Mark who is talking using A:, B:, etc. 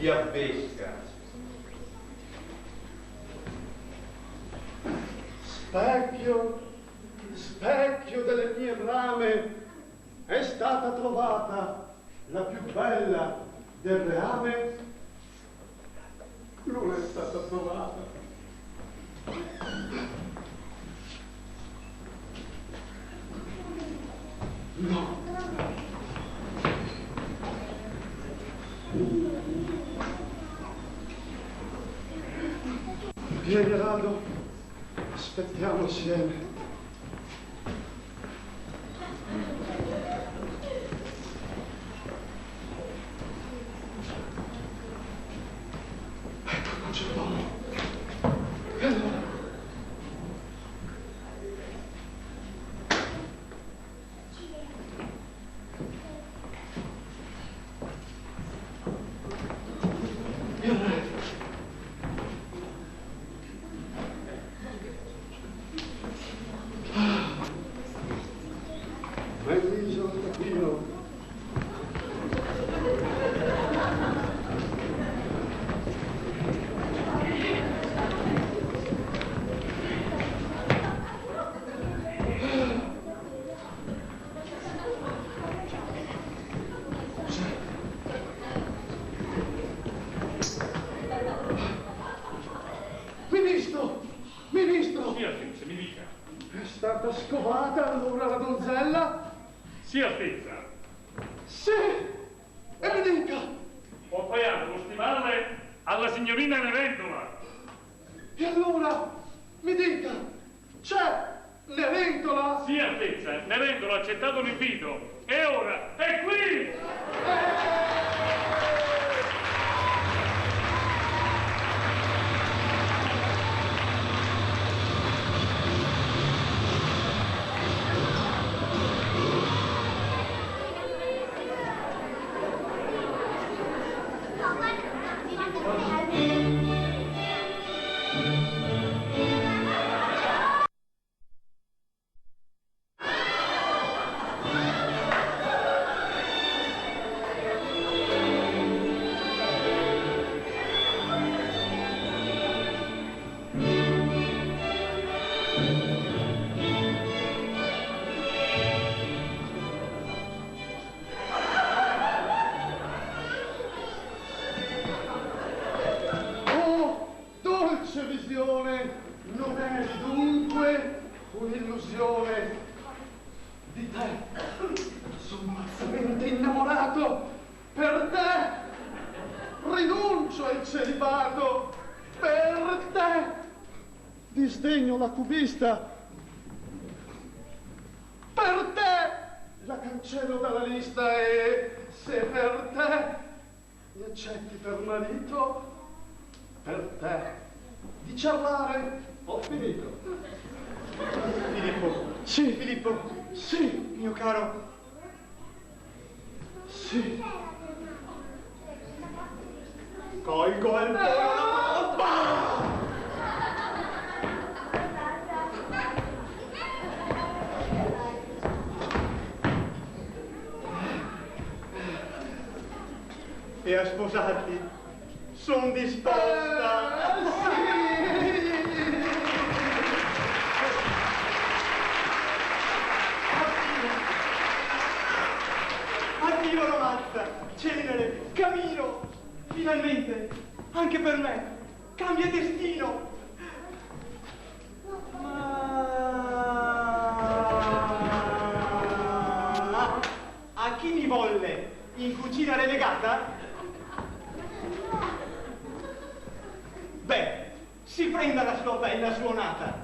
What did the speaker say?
A: diavesca.
B: Specchio, specchio delle mie brame, è stata trovata la più bella del reame. Non è stata trovata. No. Vieni, Rado, aspettiamo insieme. Ecco, non c'è l'uomo. E allora? Il re. Ma il viso un pochino. Ministro! Ministro!
C: Sì, Altezza, mi dica.
B: È stata scovata allora la donzella?
C: Sì, Altezza.
B: Sì! E mi dica!
C: Ho pagato lo stivale alla signorina Neventola.
B: E allora mi dica! C'è Neventola?
C: Sì, Altezza, Neventola ha accettato l'invito. E ora è qui!
B: Non è dunque un'illusione di te. Sono mazzamente innamorato. Per te rinuncio al celibato. Per te disdegno la cubista. Per te la cancello dalla lista e se per te mi accetti per marito, per te di ciarlare ho finito.
D: Filippo.
B: Sì.
D: Filippo.
B: Sì.
D: Mio caro.
B: Sì.
D: Colgo al volo la bomba! E a sposarti son disposta. Addio Romazza, cenere, cammino. Finalmente, anche per me, cambia destino. Ma a chi mi volle in cucina relegata? Beh, si prenda la sua bella suonata.